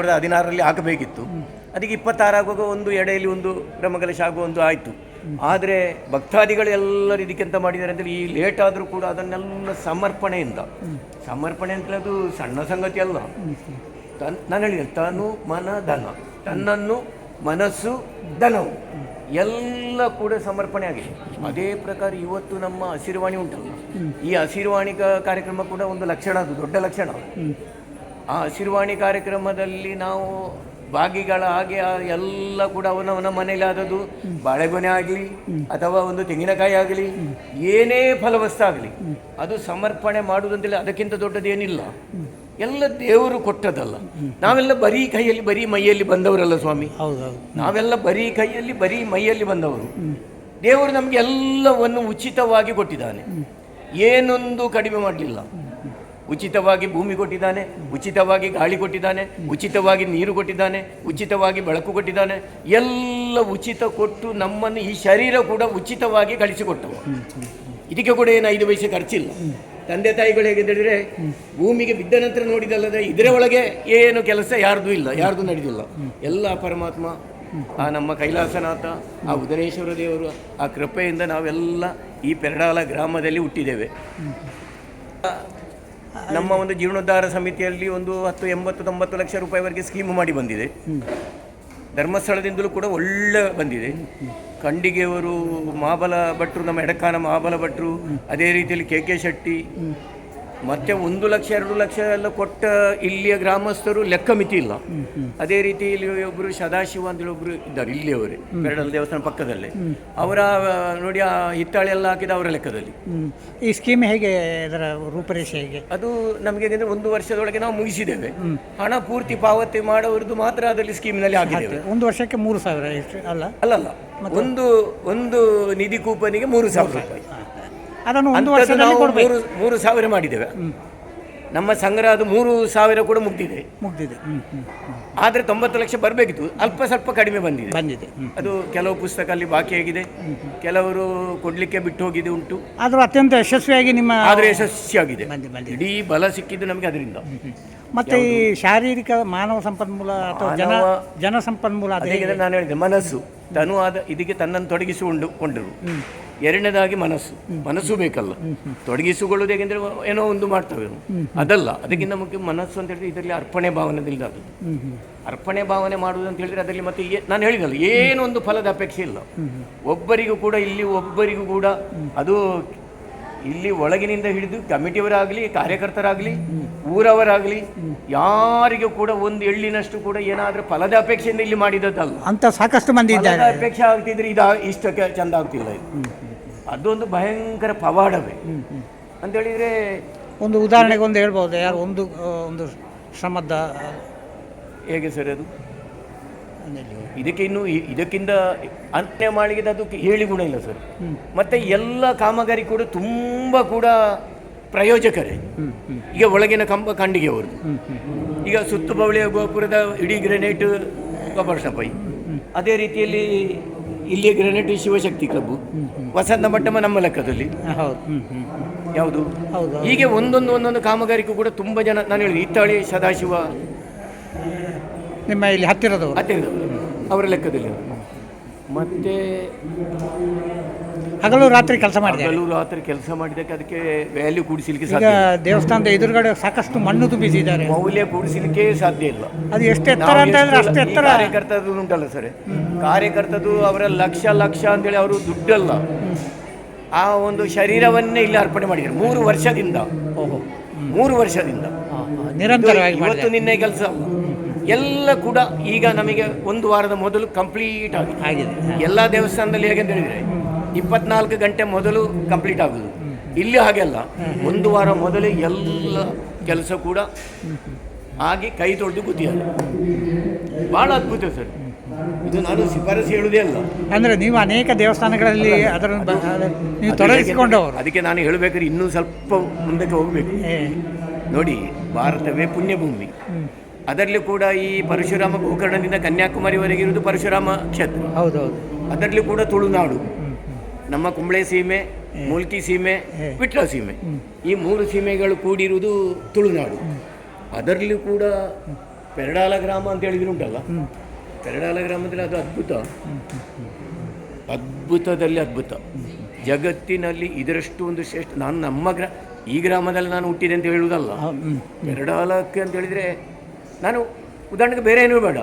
2016ರಲ್ಲಿ ಆಗಬೇಕಿತ್ತು. ಅದಕ್ಕೆ 26 ಆಗುವಾಗ ಒಂದು ಎಡೆಯಲ್ಲಿ ಒಂದು ಬ್ರಹ್ಮಕಲಶ ಆಗುವ ಒಂದು ಆಯಿತು. ಆದರೆ ಭಕ್ತಾದಿಗಳು ಎಲ್ಲರೂ ಇದಕ್ಕೆಂತ ಮಾಡಿದ್ದಾರೆ ಅಂದರೆ ಈ ಲೇಟ್ ಆದರೂ ಕೂಡ ಅದನ್ನೆಲ್ಲ ಸಮರ್ಪಣೆಯಿಂದ, ಸಮರ್ಪಣೆ ಅಂತಲೇ ಅದು ಸಣ್ಣ ಸಂಗತಿ ಅಲ್ಲ. ನಾನು ಹೇಳಿದೆ ತನು ಮನ ಧನ, ತನ್ನನ್ನು ಮನಸ್ಸು ಧನವು ಎಲ್ಲ ಕೂಡ ಸಮರ್ಪಣೆ ಆಗಿದೆ. ಅದೇ ಪ್ರಕಾರ ಇವತ್ತು ನಮ್ಮ ಹಸಿರುವಾಣಿ ಉಂಟಲ್ಲ, ಈ ಹಸಿರುವಾಣಿ ಕಾರ್ಯಕ್ರಮ ಕೂಡ ಒಂದು ಲಕ್ಷಣ, ಅದು ದೊಡ್ಡ ಲಕ್ಷಣ. ಆ ಹಸಿರುವಾಣಿ ಕಾರ್ಯಕ್ರಮದಲ್ಲಿ ನಾವು ಭಾಗಿಗಳ ಹಾಗೆ ಎಲ್ಲ ಕೂಡ ಅವನವನ ಮನೇಲಿ ಆದದ್ದು ಬಾಳೆಗೊನೆ ಆಗಲಿ ಅಥವಾ ಒಂದು ತೆಂಗಿನಕಾಯಿ ಆಗಲಿ ಏನೇ ಫಲವಸ್ತು ಆಗಲಿ ಅದು ಸಮರ್ಪಣೆ ಮಾಡುವುದಂತೇಳಿ ಅದಕ್ಕಿಂತ ದೊಡ್ಡದೇನಿಲ್ಲ. ಎಲ್ಲ ದೇವರು ಕೊಟ್ಟದಲ್ಲ. ನಾವೆಲ್ಲ ಬರೀ ಕೈಯಲ್ಲಿ ಬರೀ ಮೈಯಲ್ಲಿ ಬಂದವರಲ್ಲ ಸ್ವಾಮಿ, ನಾವೆಲ್ಲ ಬರೀ ಕೈಯಲ್ಲಿ ಬರೀ ಮೈಯಲ್ಲಿ ಬಂದವರು. ದೇವರು ನಮಗೆ ಎಲ್ಲವನ್ನು ಉಚಿತವಾಗಿ ಕೊಟ್ಟಿದ್ದಾನೆ, ಏನೊಂದು ಕಡಿಮೆ ಮಾಡಲಿಲ್ಲ. ಉಚಿತವಾಗಿ ಭೂಮಿ ಕೊಟ್ಟಿದ್ದಾನೆ, ಉಚಿತವಾಗಿ ಗಾಳಿ ಕೊಟ್ಟಿದ್ದಾನೆ, ಉಚಿತವಾಗಿ ನೀರು ಕೊಟ್ಟಿದ್ದಾನೆ, ಉಚಿತವಾಗಿ ಬೆಳಕು ಕೊಟ್ಟಿದ್ದಾನೆ. ಎಲ್ಲ ಉಚಿತ ಕೊಟ್ಟು ನಮ್ಮನ್ನು ಈ ಶರೀರ ಕೂಡ ಉಚಿತವಾಗಿ ಕಳಿಸಿಕೊಟ್ಟವು. ಇದಕ್ಕೆ ಕೂಡ ಏನು 5 ಪೈಸೆ ಖರ್ಚಿಲ್ಲ. ತಂದೆ ತಾಯಿಗಳು ಹೇಗೆಂದರೆ ಭೂಮಿಗೆ ಬಿದ್ದ ನಂತರ ನೋಡಿದಲ್ಲದೆ ಇದರ ಒಳಗೆ ಏನು ಕೆಲಸ ಯಾರ್ದು ಇಲ್ಲ, ಯಾರ್ದು ನಡೆದಿಲ್ಲ. ಎಲ್ಲ ಪರಮಾತ್ಮ ಆ ನಮ್ಮ ಕೈಲಾಸನಾಥ, ಆ ಉದರೇಶ್ವರ ದೇವರು ಆ ಕೃಪೆಯಿಂದ ನಾವೆಲ್ಲ ಈ ಪೆರಡಾಲ ಗ್ರಾಮದಲ್ಲಿ ಹುಟ್ಟಿದ್ದೇವೆ. ನಮ್ಮ ಒಂದು ಜೀರ್ಣೋದ್ಧಾರ ಸಮಿತಿಯಲ್ಲಿ ಒಂದು 10, 80, 90 ಲಕ್ಷ ರೂಪಾಯಿವರೆಗೆ ಸ್ಕೀಮ್ ಮಾಡಿ ಬಂದಿದೆ. ಧರ್ಮಸ್ಥಳದಿಂದಲೂ ಕೂಡ ಒಳ್ಳೆ ಬಂದಿದೆ. ಖಂಡಿಗೆಯವರು, ಮಹಾಬಲ ಭಟ್ರು, ನಮ್ಮ ಎಡಕಾನ ಮಹಾಬಲ ಭಟ್ರು, ಅದೇ ರೀತಿಯಲ್ಲಿ ಕೆ ಶೆಟ್ಟಿ, ಮತ್ತೆ 1 ಲಕ್ಷ 2 ಲಕ್ಷ ಎಲ್ಲ ಕೊಟ್ಟ ಇಲ್ಲಿಯ ಗ್ರಾಮಸ್ಥರು ಲೆಕ್ಕ ಮಿತಿ ಇಲ್ಲ. ಅದೇ ರೀತಿ ಇಲ್ಲಿ ಒಬ್ಬರು ಸದಾಶಿವ ಅಂತೇಳಿ ಒಬ್ಬರು ಇದ್ದಾರೆ, ಇಲ್ಲಿಯವರೇ ಪೆರಡಾಲ ದೇವಸ್ಥಾನ ಪಕ್ಕದಲ್ಲೇ. ಅವರ ನೋಡಿ ಆ ಹಿತ್ತಾಳೆ ಎಲ್ಲ ಹಾಕಿದ ಅವರ ಲೆಕ್ಕದಲ್ಲಿ. ಈ ಸ್ಕೀಮ್ ಹೇಗೆ, ಅದರ ರೂಪರೇಷೆ ಹೇಗೆ? ಅದು ನಮಗೆ ಅಂದರೆ 1 ವರ್ಷದೊಳಗೆ ನಾವು ಮುಗಿಸಿದ್ದೇವೆ. ಹಣ ಪೂರ್ತಿ ಪಾವತಿ ಮಾಡೋರದ್ದು ಮಾತ್ರ ಅದರಲ್ಲಿ ಸ್ಕೀಮ್ನಲ್ಲಿ ಆಗಿದ್ದೇವೆ. 1 ವರ್ಷಕ್ಕೆ 3,000 ಅಲ್ಲ? ಅಲ್ಲಲ್ಲ, ಒಂದು ನಿಧಿ ಕೂಪನಿಗೆ 3,000 ರೂಪಾಯಿ. ಅದನ್ನು 1 ವರ್ಷದಲ್ಲಿ 3,000 ಮಾಡಿದ್ದೇವೆ. ನಮ್ಮ ಸಂಗ್ರಹ ಅದು 3,000 ಕೂಡ ಮುಗ್ದಿದೆ. ಆದರೆ 90 ಲಕ್ಷ ಬರಬೇಕಿತ್ತು, ಅಲ್ಪ ಸ್ವಲ್ಪ ಕಡಿಮೆ ಬಂದಿದೆ. ಅದು ಕೆಲವು ಪುಸ್ತಕ ಅಲ್ಲಿ ಬಾಕಿಯಾಗಿದೆ, ಕೆಲವರು ಕೊಡ್ಲಿಕ್ಕೆ ಬಿಟ್ಟು ಹೋಗಿದೆ ಉಂಟು. ಆದರೂ ಅತ್ಯಂತ ಯಶಸ್ವಿಯಾಗಿ ಆದರೆ ಯಶಸ್ವಿಯಾಗಿದೆ. ಇಡೀ ಬಲ ಸಿಕ್ಕಿದ್ದು ನಮಗೆ ಅದರಿಂದ. ಮತ್ತೆ ಈ ಶಾರೀರಿಕ ಮಾನವ ಸಂಪನ್ಮೂಲ ಅಥವಾ ಜನ ಸಂಪನ್ಮೂಲ, ಅದೇ ನಾನು ಹೇಳಿದೆ, ಮನಸ್ಸು ತನು ಆದ ಇದಕ್ಕೆ ತನ್ನನ್ನು ತೊಡಗಿಸಿಕೊಂಡರು. ಎರಡನೇದಾಗಿ ಮನಸ್ಸು ಬೇಕಲ್ಲ. ತೊಡಗಿಸಿಕೊಳ್ಳೋದು ಹೇಗೆಂದರೆ ಏನೋ ಒಂದು ಮಾಡ್ತವೆ, ಅದಲ್ಲ. ಅದಕ್ಕಿಂತ ಮುಖ್ಯ ಮನಸ್ಸು ಅಂತ ಹೇಳಿದ್ರೆ ಇದರಲ್ಲಿ ಅರ್ಪಣೆ ಭಾವನೆದಿಂದ ಅದು ಅರ್ಪಣೆ ಭಾವನೆ ಮಾಡುವುದು ಅಂತ ಹೇಳಿದ್ರೆ ಅದರಲ್ಲಿ ಮತ್ತೆ ನಾನು ಹೇಳಿದಲ್ಲ, ಏನೊಂದು ಫಲದ ಅಪೇಕ್ಷೆ ಇಲ್ಲ ಒಬ್ಬರಿಗೂ ಕೂಡ. ಅದು ಇಲ್ಲಿ ಒಳಗಿನಿಂದ ಹಿಡಿದು ಕಮಿಟಿಯವರಾಗಲಿ, ಕಾರ್ಯಕರ್ತರಾಗಲಿ, ಊರವರಾಗಲಿ, ಯಾರಿಗೂ ಕೂಡ ಒಂದು ಎಳ್ಳಿನಷ್ಟು ಕೂಡ ಏನಾದರೂ ಫಲದ ಅಪೇಕ್ಷೆಯಿಂದ ಇಲ್ಲಿ ಮಾಡಿದ್ದಲ್ಲ ಅಂತ ಸಾಕಷ್ಟು ಮಂದಿ ಇದ್ದಾರೆ. ಅಪೇಕ್ಷೆ ಆಗ್ತಿದ್ರೆ ಇಷ್ಟಕ್ಕೆ ಚಂದ ಆಗ್ತಿಲ್ಲ. ಅದೊಂದು ಭಯಂಕರ ಪವಾಡವೇ ಅಂತ ಹೇಳಿದ್ರೆ. ಒಂದು ಉದಾಹರಣೆಗೆ ಒಂದು ಹೇಳ್ಬೋದು, ಯಾರು ಒಂದು ಶ್ರಮದ ಹೇಗೆ ಸರ್ ಅದು ಇದಕ್ಕಿಂತ ಅಂತ್ಯ ಮಾಳಿಗೆ ಅದು ಹೇಳಿ ಗುಣ ಇಲ್ಲ ಸರ್. ಮತ್ತೆ ಎಲ್ಲ ಕಾಮಗಾರಿ ಕೂಡ ತುಂಬ ಕೂಡ ಪ್ರಯೋಜಕರೇ. ಈಗ ಒಳಗಿನ ಖಂಡಿಗೆ ಅವರು, ಈಗ ಸುತ್ತುಬವಳಿಯ ಗೋಪುರದ ಇಡೀ ಗ್ರೆನೇಟ್ ಗೋಪಾಲಕೃಷ್ಣ ಪೈ, ಅದೇ ರೀತಿಯಲ್ಲಿ ಇಲ್ಲಿಯ ಗ್ರೆನೇಟ್ ಶಿವಶಕ್ತಿ ಕ್ಲಬ್, ವಸಂತ ಮಂಟಪ ನಮ್ಮ ಲೆಕ್ಕದಲ್ಲಿ ಯಾವುದು. ಹೀಗೆ ಒಂದೊಂದು ಕಾಮಗಾರಿಗೂ ಕೂಡ ತುಂಬ ಜನ, ನಾನು ಹೇಳಿದೆ ಹಿತ್ತಾಳಿ ಸದಾಶಿವ ನಿಮ್ಮ ಇಲ್ಲಿ ಹತ್ತಿರದವರು ಅವರ ಲೆಕ್ಕದಲ್ಲಿ. ಮತ್ತೆ ಹಗಲು ರಾತ್ರಿ ಕೆಲಸ ಮಾಡಿದ್ದಕ್ಕೆ ಅದಕ್ಕೆ ವ್ಯಾಲ್ಯೂ ಕೂಡಿಸಲಿಕ್ಕೆ ಸಾಧ್ಯ. ದೇವಸ್ಥಾನದ ಎದುರುಗಡೆ ಸಾಕಷ್ಟು ಮಣ್ಣು ತುಂಬಿಸಿದ್ದಾರೆ, ಮೌಲ್ಯ ಕೂಡಿಸಲಿಕ್ಕೆ ಸಾಧ್ಯ ಇಲ್ಲ. ಅದು ಎಷ್ಟು ಎತ್ತರ ಅಂತ ಹೇಳಿದ್ರೆ ಅಷ್ಟು ಎತ್ತರ. ಕಾರ್ಯಕರ್ತರು ಉಂಟಲ್ಲ ಸರ್, ಕಾರ್ಯಕರ್ತರು ಅವರ ಲಕ್ಷ ಅಂತೇಳಿ ಅವರು ದುಡ್ಡಲ್ಲ, ಆ ಒಂದು ಶರೀರವನ್ನೇ ಇಲ್ಲಿ ಅರ್ಪಣೆ ಮಾಡಿದ್ದಾರೆ 3 ವರ್ಷದಿಂದ. 3 ವರ್ಷದಿಂದ ನಿರಂತರವಾಗಿ. ಇವತ್ತು ನಿನ್ನೆ ಕೆಲಸ ಎಲ್ಲ ಕೂಡ ಈಗ ನಮಗೆ 1 ವಾರದ ಮೊದಲು ಕಂಪ್ಲೀಟ್ ಆಗಿದೆ. ಎಲ್ಲ ದೇವಸ್ಥಾನದಲ್ಲಿ ಹೇಗೆ ಅಂತ ಹೇಳಿದರೆ 24 ಗಂಟೆ ಮೊದಲು ಕಂಪ್ಲೀಟ್ ಆಗೋದು. ಇಲ್ಲಿ ಹಾಗೆಲ್ಲ 1 ವಾರ ಮೊದಲೇ ಎಲ್ಲ ಕೆಲಸ ಕೂಡ ಆಗಿ ಕೈ ತೊಳೆದು ಕೂತಿದ್ದಾರೆ. ಭಾಳ ಅದ್ಭುತ ಸರ್ ಇದು. ನಾನು ಶಿಫಾರಸು ಹೇಳುವುದೇ ಅಲ್ಲ, ಅಂದರೆ ನೀವು ಅನೇಕ ದೇವಸ್ಥಾನಗಳಲ್ಲಿ ಅದನ್ನು ನೀವು ತೊಡಗಿಸಿಕೊಂಡವರು. ಅದಕ್ಕೆ ನಾನು ಹೇಳಬೇಕಾದ್ರೆ ಇನ್ನೂ ಸ್ವಲ್ಪ ಮುಂದಕ್ಕೆ ಹೋಗಬೇಕು. ನೋಡಿ, ಭಾರತವೇ ಪುಣ್ಯಭೂಮಿ. ಅದರಲ್ಲಿ ಕೂಡ ಈ ಪರಶುರಾಮ ಗೋಕರ್ಣದಿಂದ ಕನ್ಯಾಕುಮಾರಿವರೆಗೆ ಇರುವುದು ಪರಶುರಾಮ ಕ್ಷೇತ್ರ. ಅದರಲ್ಲಿ ಕೂಡ ತುಳುನಾಡು, ನಮ್ಮ ಕುಂಬಳೆ ಸೀಮೆ, ಮೂಲ್ಕಿ ಸೀಮೆ, ವಿಟ್ಲ ಸೀಮೆ, ಈ 3 ಸೀಮೆಗಳು ಕೂಡಿರುವುದು ತುಳುನಾಡು. ಅದರಲ್ಲಿ ಕೂಡ ಪೆರಡಾಲ ಗ್ರಾಮ ಅಂತ ಹೇಳಿದ್ರೆ ಉಂಟಲ್ಲ, ಪೆರಡಾಲ ಗ್ರಾಮದಲ್ಲಿ ಅದು ಅದ್ಭುತದಲ್ಲಿ ಅದ್ಭುತ. ಜಗತ್ತಿನಲ್ಲಿ ಇದರಷ್ಟು ಒಂದು ಶ್ರೇಷ್ಠ. ನಾನು ನಮ್ಮ ಈ ಗ್ರಾಮದಲ್ಲಿ ನಾನು ಹುಟ್ಟಿದೆ ಅಂತ ಹೇಳುವುದಲ್ಲ. ಪೆರಡಾಲಕ್ಕೆ ಅಂತ ಹೇಳಿದರೆ ನಾನು ಉದಾಹರಣೆಗೆ ಬೇರೆ ಏನೂ ಬೇಡ,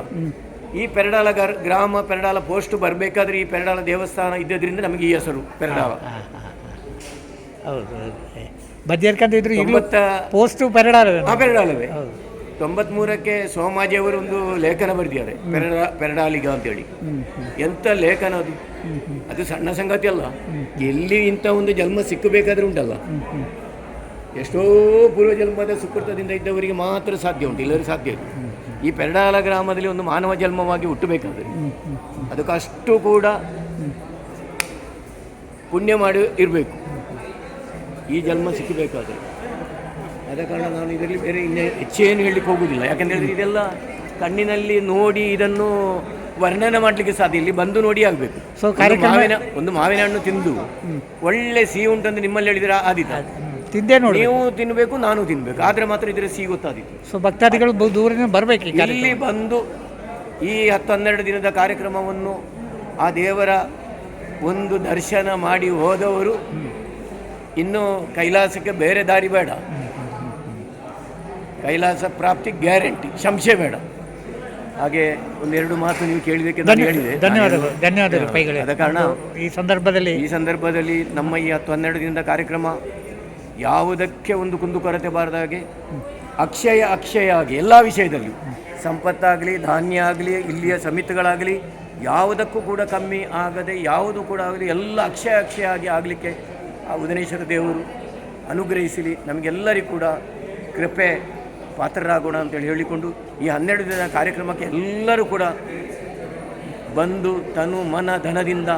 ಈ ಪೆರಡಾಲ ಗ್ರಾಮ, ಪೆರಡಾಲ ಪೋಸ್ಟ್ ಬರಬೇಕಾದ್ರೆ ಈ ಪೆರಡಾಲ ದೇವಸ್ಥಾನ ಇದ್ದದ್ರಿಂದ ನಮಗೆ ಈ ಹೆಸರು ಪೆರಡಾಲ. ಹೌದು, ಬಜ್ಜರ್ಕಂತಿದ್ರು ಪೋಸ್ಟು ಪೆರಡಾಲವೇ. ಪೆರಡಾಲವೇ. 93ಕ್ಕೆ ಸೋಮಾಜಿಯವರು ಒಂದು ಲೇಖನ ಬರೆದಿದ್ದಾರೆ, ಪೆರಡಾಲಿಗ ಅಂತೇಳಿ. ಎಂಥ ಲೇಖನ ಅದು! ಅದು ಸಣ್ಣ ಸಂಗತಿ ಅಲ್ಲ. ಎಲ್ಲಿ ಇಂಥ ಒಂದು ಜನ್ಮ ಸಿಕ್ಕಬೇಕಾದ್ರೆ ಉಂಟಲ್ಲ, ಎಷ್ಟೋ ಪೂರ್ವಜನ್ಮದ ಸುಕೃತದಿಂದ ಇದ್ದವರಿಗೆ ಮಾತ್ರ ಸಾಧ್ಯ ಉಂಟು, ಎಲ್ಲರೂ ಸಾಧ್ಯ ಇಲ್ಲ. ಈ ಪೆರಡಾಲ ಗ್ರಾಮದಲ್ಲಿ ಒಂದು ಮಾನವ ಜನ್ಮವಾಗಿ ಹುಟ್ಟಬೇಕಾದ್ರೆ ಅದಕ್ಕಷ್ಟು ಕೂಡ ಪುಣ್ಯ ಮಾಡಿ ಇರಬೇಕು ಈ ಜನ್ಮ ಸಿಕ್ಕಬೇಕಾದ್ರೆ. ಆದ ಕಾರಣ ನಾನು ಇದರಲ್ಲಿ ಬೇರೆ ಇನ್ನೇ ಹೆಚ್ಚೇನು ಹೇಳಲಿಕ್ಕೆ ಹೋಗುವುದಿಲ್ಲ. ಯಾಕೆಂದರೆ ಇದೆಲ್ಲ ಕಣ್ಣಿನಲ್ಲಿ ನೋಡಿ ಇದನ್ನು ವರ್ಣನೆ ಮಾಡಲಿಕ್ಕೆ ಸಾಧ್ಯ, ಇಲ್ಲಿ ಬಂದು ನೋಡಿ ಆಗಬೇಕು. ಒಂದು ಮಾವಿನ ಹಣ್ಣು ತಿಂದು ಒಳ್ಳೆ ಸಿಹಿ ಉಂಟಂದು ನಿಮ್ಮಲ್ಲಿ ಹೇಳಿದರೆ ಆದೀತ, ತಿಂದೇ ನೋಡಿ, ನೀವು ತಿನ್ನಬೇಕು, ನಾನು ತಿನ್ನಬೇಕು, ಆದರೆ ಮಾತ್ರ ಇದರ ಸಿಹಿ ಗೊತ್ತಾದೀತು. ಸೊ ಭಕ್ತಾದಿಗಳು ದೂರದಿಂದ ಬರಬೇಕು, ಇಲ್ಲಿ ಬಂದು ಈ 10-12 ದಿನದ ಕಾರ್ಯಕ್ರಮವನ್ನು ಆ ದೇವರ ಒಂದು ದರ್ಶನ ಮಾಡಿ ಹೋದವರು ಇನ್ನು ಕೈಲಾಸಕ್ಕೆ ಬೇರೆ ದಾರಿ ಬೇಡ, ಕೈಲಾಸ ಪ್ರಾಪ್ತಿ ಗ್ಯಾರಂಟಿ, ಸಂಶಯ ಬೇಡ. ಹಾಗೆ ಒಂದೆರಡು ಮಾತು ನೀವು ಕೇಳಬೇಕೆಂದು ಹೇಳಿದೆ. ಧನ್ಯವಾದಗಳು. ಆದ ಕಾರಣ ಈ ಸಂದರ್ಭದಲ್ಲಿ ನಮ್ಮ ಈ 10-12 ದಿನದ ಕಾರ್ಯಕ್ರಮ ಯಾವುದಕ್ಕೆ ಒಂದು ಕುಂದುಕೊರತೆ ಬಾರದಾಗೆ ಅಕ್ಷಯ ಆಗಿ ಎಲ್ಲ ವಿಷಯದಲ್ಲಿಯೂ, ಸಂಪತ್ತಾಗಲಿ, ಧಾನ್ಯ ಆಗಲಿ, ಇಲ್ಲಿಯ ಸಮಿತಿಗಳಾಗಲಿ, ಯಾವುದಕ್ಕೂ ಕೂಡ ಕಮ್ಮಿ ಆಗದೆ, ಯಾವುದು ಕೂಡ ಆಗಲಿ ಎಲ್ಲ ಅಕ್ಷಯ ಆಗಿ ಆಗಲಿಕ್ಕೆ ಆ ಉದನೇಶ್ವರ ದೇವರು ಅನುಗ್ರಹಿಸಲಿ, ನಮಗೆಲ್ಲರಿಗೂ ಕೂಡ ಕೃಪೆ ಪಾತ್ರರಾಗೋಣ ಅಂತೇಳಿ ಹೇಳಿಕೊಂಡು ಈ 12 ದಿನ ಕಾರ್ಯಕ್ರಮಕ್ಕೆ ಎಲ್ಲರೂ ಕೂಡ ಬಂದು ತನು ಮನ ಧನದಿಂದ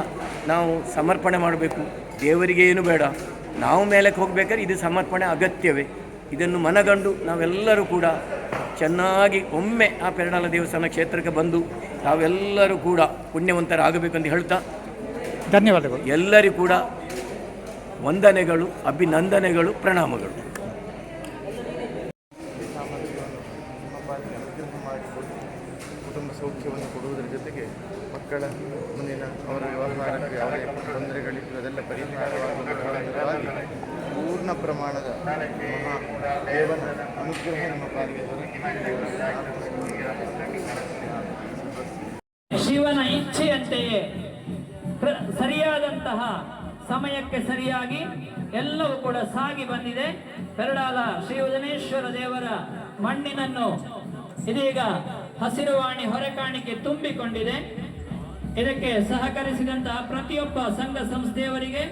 ನಾವು ಸಮರ್ಪಣೆ ಮಾಡಬೇಕು. ದೇವರಿಗೆ ಏನು ಬೇಡ, ನಾವು ಮೇಲಕ್ಕೆ ಹೋಗಬೇಕಾದ್ರೆ ಇದು ಸಮರ್ಪಣೆ ಅಗತ್ಯವೇ. ಇದನ್ನು ಮನಗಂಡು ನಾವೆಲ್ಲರೂ ಕೂಡ ಚೆನ್ನಾಗಿ ಒಮ್ಮೆ ಆ ಪೆರಡಾಲ ದೇವಸ್ಥಾನ ಕ್ಷೇತ್ರಕ್ಕೆ ಬಂದು ನಾವೆಲ್ಲರೂ ಕೂಡ ಪುಣ್ಯವಂತರಾಗಬೇಕಂತ ಹೇಳ್ತಾ ಧನ್ಯವಾದಗಳು. ಎಲ್ಲರಿಗೂ ಕೂಡ ವಂದನೆಗಳು, ಅಭಿನಂದನೆಗಳು, ಪ್ರಣಾಮಗಳು. ಕುಟುಂಬ ಸೌಖ್ಯವನ್ನು ಕೊಡುವುದರ ಜೊತೆಗೆ ಮಕ್ಕಳ ಮುಂದಿನ ಅವರ ವ್ಯವಹಾರಕ್ಕೆ ಯಾವುದೇ ತೊಂದರೆಗಳಿದ್ದು ಅದೆಲ್ಲ ಪರಿಹಾರವಾಗುವುದಕ್ಕಾಗಿ ಪೂರ್ಣ ಪ್ರಮಾಣದ ದೇವರ ಅನುಗ್ರಹ ನಮ್ಮ ಪಾಲಿಗೆ ಶಿವನ ಇಚ್ಛೆಯಂತೆಯೇ ಸರಿಯಾದಂತಹ ಸಮಯಕ್ಕೆ ಸರಿಯಾಗಿ ಎಲ್ಲವೂ ಕೂಡ ಸಾಗಿ ಬಂದಿದೆ. ಪೆರಡಾಲ ಶ್ರೀ ಉದನೇಶ್ವರ ದೇವರ ಮಣ್ಣಿನನ್ನು ಇದೀಗ ಹಸಿರುವಾಣಿ ಹೊರೆಕಾಣಿಕೆ ತುಂಬಿಕೊಂಡಿದೆ. ಇದಕ್ಕೆ ಸಹಕರಿಸಿದಂತಹ ಪ್ರತಿಯೊಬ್ಬ ಸಂಘ ಸಂಸ್ಥೆಯವರಿಗೆ